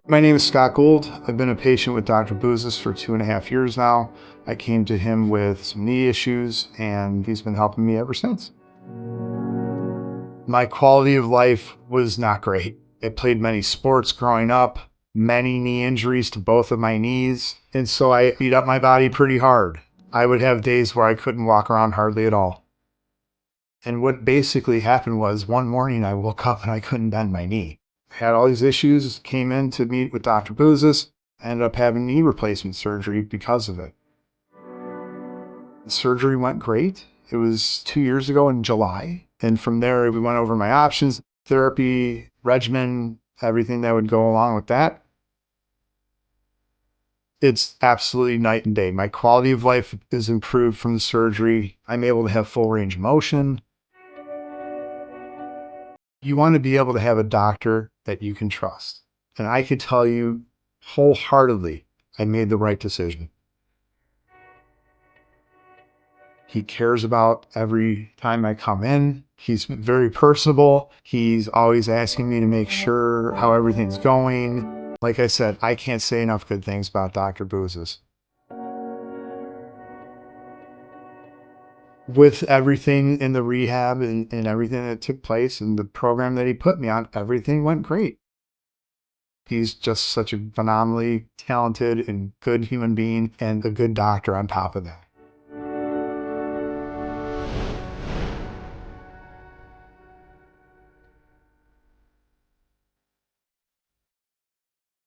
My name is Scott Gould. I've been a patient with Dr. Buzas for 2.5 years now. I came to him with some knee issues, and he's been helping me ever since. My quality of life was not great. I played many sports growing up, many knee injuries to both of my knees, and so I beat up my body pretty hard. I would have days where I couldn't walk around hardly at all. And what basically happened was one morning I woke up and I couldn't bend my knee. Had all these issues, came in to meet with Dr. Buzas, ended up having knee replacement surgery because of it. The surgery went great. It was 2 years ago in July. And from there, we went over my options, therapy, regimen, everything that would go along with that. It's absolutely night and day. My quality of life is improved from the surgery. I'm able to have full range of motion. You want to be able to have a doctor that you can trust. And I could tell you wholeheartedly, I made the right decision. He cares about every time I come in. He's very personable. He's always asking me to make sure how everything's going. Like I said, I can't say enough good things about Dr. Buzas. With everything in the rehab and everything that took place and the program that he put me on, everything went great. He's just such a phenomenally talented and good human being and a good doctor on top of that.